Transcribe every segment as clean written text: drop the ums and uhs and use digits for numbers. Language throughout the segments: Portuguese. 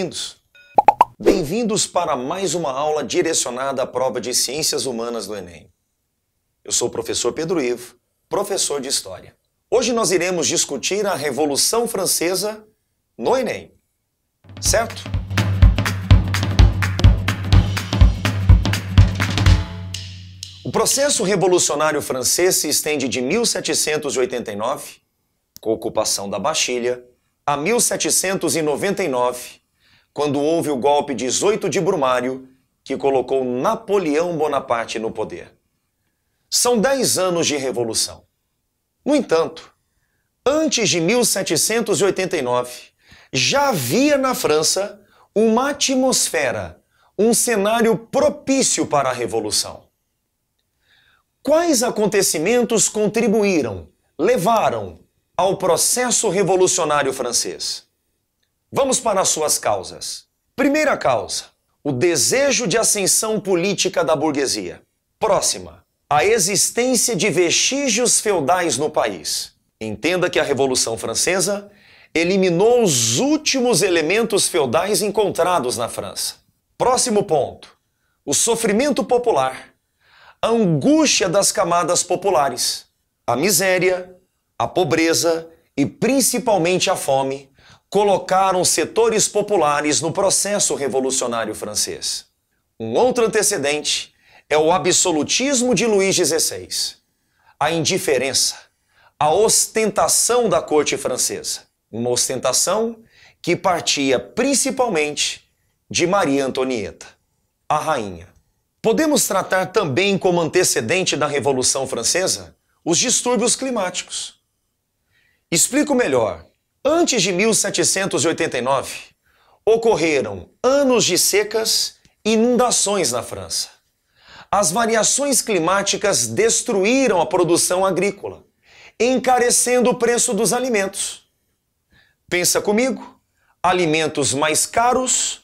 bem-vindos. Bem-vindos para mais uma aula direcionada à prova de Ciências Humanas do Enem. Eu sou o professor Pedro Ivo, professor de História. Hoje nós iremos discutir a Revolução Francesa no Enem, certo? O processo revolucionário francês se estende de 1789, com a ocupação da Bastilha, a 1799, quando houve o golpe 18 de Brumário, que colocou Napoleão Bonaparte no poder. São 10 anos de revolução. No entanto, antes de 1789, já havia na França uma atmosfera, um cenário propício para a revolução. Quais acontecimentos contribuíram, levaram ao processo revolucionário francês? Vamos para as suas causas. Primeira causa, o desejo de ascensão política da burguesia. Próxima, a existência de vestígios feudais no país. Entenda que a Revolução Francesa eliminou os últimos elementos feudais encontrados na França. Próximo ponto, o sofrimento popular, a angústia das camadas populares, a miséria, a pobreza e principalmente a fome colocaram setores populares no processo revolucionário francês. Um outro antecedente é o absolutismo de Luís XVI, a indiferença, a ostentação da corte francesa, uma ostentação que partia principalmente de Maria Antonieta, a rainha. Podemos tratar também como antecedente da Revolução Francesa os distúrbios climáticos. Explico melhor. Antes de 1789, ocorreram anos de secas e inundações na França. As variações climáticas destruíram a produção agrícola, encarecendo o preço dos alimentos. Pensa comigo, alimentos mais caros,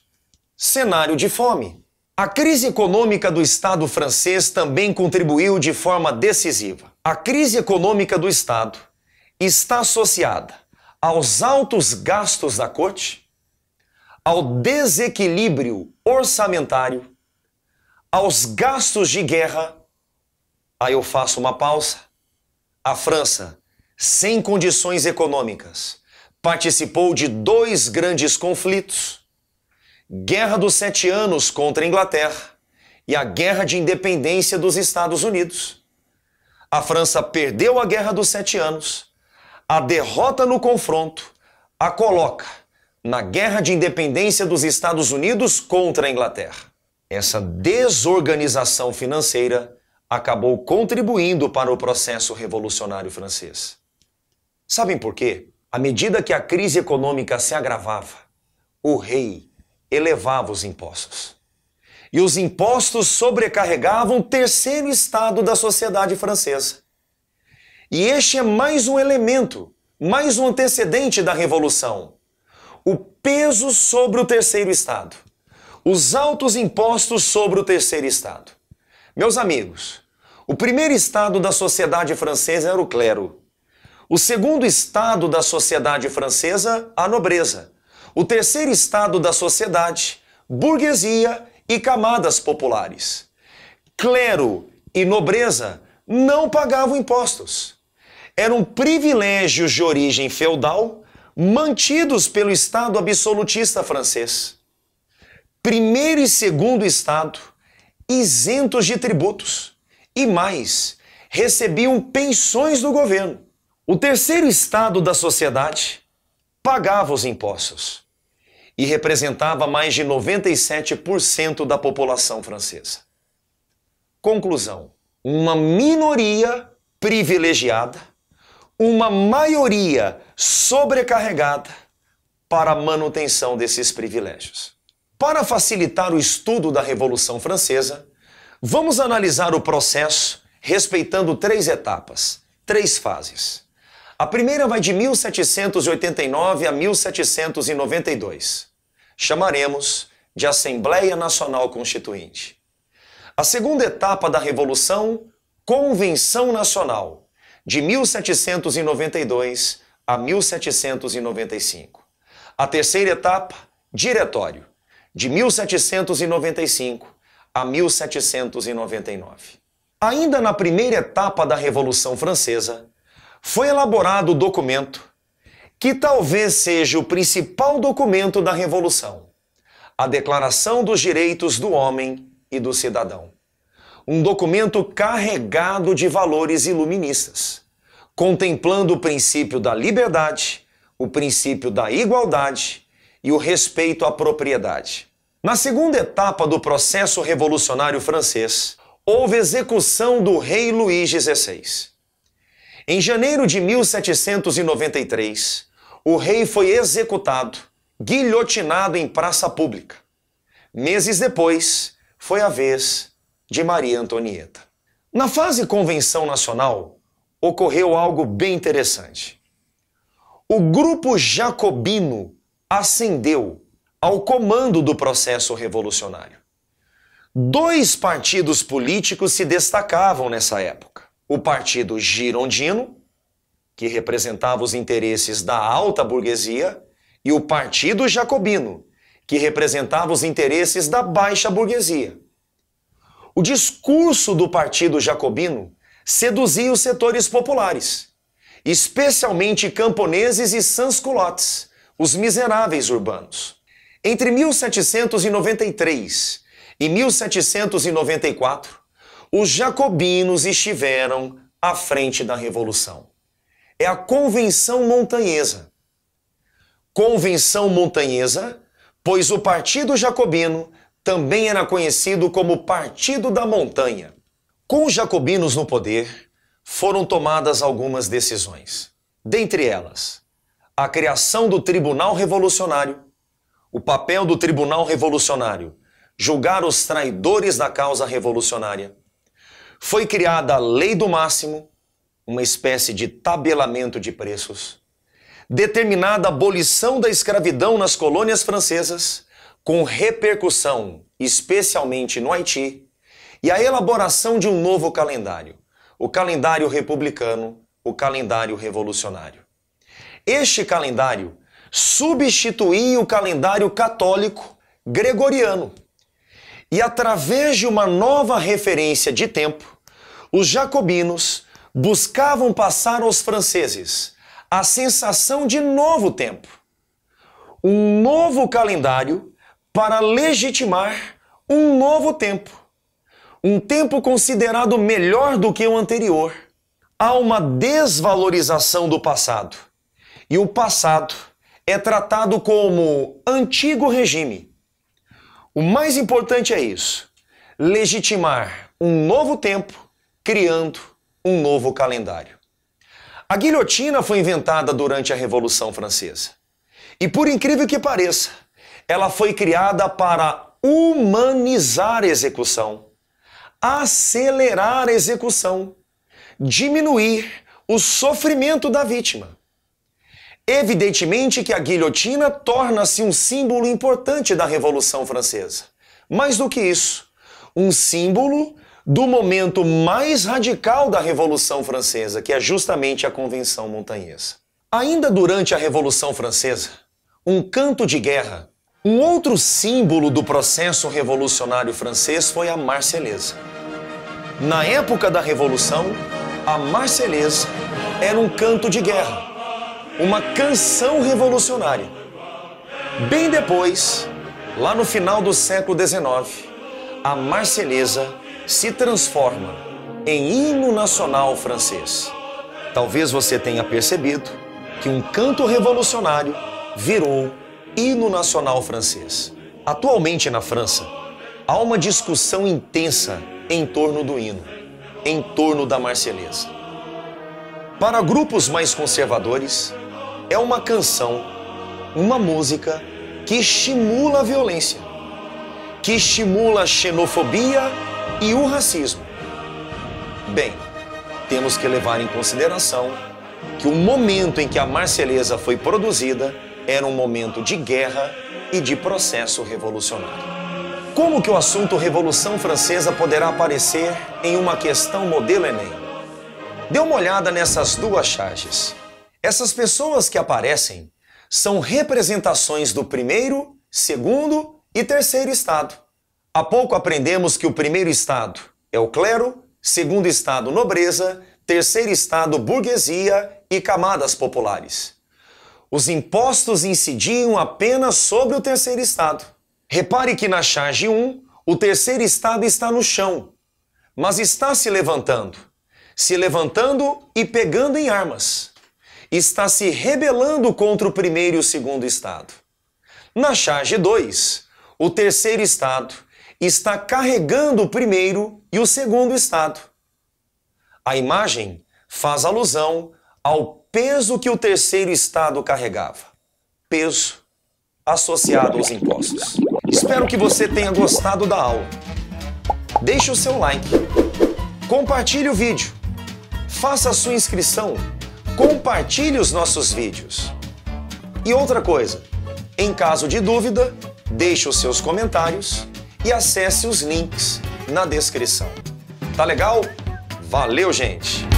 cenário de fome. A crise econômica do Estado francês também contribuiu de forma decisiva. A crise econômica do Estado está associada aos altos gastos da corte, ao desequilíbrio orçamentário, aos gastos de guerra. Aí eu faço uma pausa. A França, sem condições econômicas, participou de 2 grandes conflitos: Guerra dos 7 Anos contra a Inglaterra e a Guerra de Independência dos Estados Unidos. A França perdeu a Guerra dos 7 Anos. A derrota no confronto a coloca na Guerra de Independência dos Estados Unidos contra a Inglaterra. Essa desorganização financeira acabou contribuindo para o processo revolucionário francês. Sabem por quê? À medida que a crise econômica se agravava, o rei elevava os impostos. E os impostos sobrecarregavam o terceiro estado da sociedade francesa. E este é mais um elemento, mais um antecedente da Revolução. O peso sobre o terceiro estado. Os altos impostos sobre o terceiro estado. Meus amigos, o primeiro estado da sociedade francesa era o clero. O segundo estado da sociedade francesa, a nobreza. O terceiro estado da sociedade, burguesia e camadas populares. Clero e nobreza não pagavam impostos. Eram privilégios de origem feudal mantidos pelo Estado absolutista francês. Primeiro e segundo estado, isentos de tributos. E mais, recebiam pensões do governo. O terceiro estado da sociedade pagava os impostos e representava mais de 97% da população francesa. Conclusão: uma minoria privilegiada, uma maioria sobrecarregada para a manutenção desses privilégios. Para facilitar o estudo da Revolução Francesa, vamos analisar o processo respeitando 3 etapas, 3 fases. A primeira vai de 1789 a 1792. Chamaremos de Assembleia Nacional Constituinte. A segunda etapa da Revolução, Convenção Nacional, de 1792 a 1795. A terceira etapa, Diretório, de 1795 a 1799. Ainda na primeira etapa da Revolução Francesa, foi elaborado o documento que talvez seja o principal documento da Revolução, a Declaração dos Direitos do Homem e do Cidadão. Um documento carregado de valores iluministas, contemplando o princípio da liberdade, o princípio da igualdade e o respeito à propriedade. Na segunda etapa do processo revolucionário francês, houve execução do rei Luís XVI. Em janeiro de 1793, o rei foi executado, guilhotinado em praça pública. Meses depois, foi a vez de Maria Antonieta. Na fase Convenção Nacional, ocorreu algo bem interessante. O grupo jacobino ascendeu ao comando do processo revolucionário. Dois partidos políticos se destacavam nessa época. O Partido Girondino, que representava os interesses da alta burguesia, e o Partido Jacobino, que representava os interesses da baixa burguesia. O discurso do Partido Jacobino seduzia os setores populares, especialmente camponeses e sans-culottes, os miseráveis urbanos. Entre 1793 e 1794, os jacobinos estiveram à frente da Revolução. É a Convenção Montanhesa. Convenção Montanhesa, pois o Partido Jacobino também era conhecido como Partido da Montanha. Com os jacobinos no poder, foram tomadas algumas decisões. Dentre elas, a criação do Tribunal Revolucionário, o papel do Tribunal Revolucionário, julgar os traidores da causa revolucionária. Foi criada a Lei do Máximo, uma espécie de tabelamento de preços. Determinada a abolição da escravidão nas colônias francesas, com repercussão especialmente no Haiti, e a elaboração de um novo calendário, o calendário republicano, o calendário revolucionário. Este calendário substituía o calendário católico gregoriano. E através de uma nova referência de tempo, os jacobinos buscavam passar aos franceses a sensação de novo tempo, um novo calendário para legitimar um novo tempo, um tempo considerado melhor do que o anterior. Há uma desvalorização do passado, e o passado é tratado como antigo regime. O mais importante é isso: legitimar um novo tempo, criando um novo calendário. A guilhotina foi inventada durante a Revolução Francesa. E por incrível que pareça, ela foi criada para humanizar a execução, acelerar a execução, diminuir o sofrimento da vítima. Evidentemente que a guilhotina torna-se um símbolo importante da Revolução Francesa. Mais do que isso, um símbolo do momento mais radical da Revolução Francesa, que é justamente a Convenção Montanhesa. Ainda durante a Revolução Francesa, um canto de guerra, um outro símbolo do processo revolucionário francês foi a Marselhesa. Na época da Revolução, a Marselhesa era um canto de guerra, uma canção revolucionária. Bem depois, lá no final do século XIX, a Marselhesa se transforma em hino nacional francês. Talvez você tenha percebido que um canto revolucionário virou hino nacional francês. Atualmente na França, há uma discussão intensa em torno do hino, em torno da Marselhesa. Para grupos mais conservadores, é uma canção, uma música que estimula a violência, que estimula a xenofobia e o racismo. Bem, temos que levar em consideração que o momento em que a Marselhesa foi produzida era um momento de guerra e de processo revolucionário. Como que o assunto Revolução Francesa poderá aparecer em uma questão modelo Enem? Dê uma olhada nessas duas charges. Essas pessoas que aparecem são representações do primeiro segundo e terceiro estado. Há pouco aprendemos que o primeiro estado é o clero, segundo estado nobreza, terceiro estado burguesia e camadas populares. Os impostos incidiam apenas sobre o terceiro estado. Repare que na charge 1, o terceiro estado está no chão, mas está se levantando e pegando em armas. Está se rebelando contra o primeiro e o segundo estado. Na charge 2, o terceiro estado está carregando o primeiro e o segundo estado. A imagem faz alusão ao peso que o terceiro estado carregava. Peso associado aos impostos. Espero que você tenha gostado da aula. Deixe o seu like. Compartilhe o vídeo. Faça a sua inscrição. Compartilhe os nossos vídeos. E outra coisa, em caso de dúvida, deixe os seus comentários e acesse os links na descrição. Tá legal? Valeu, gente!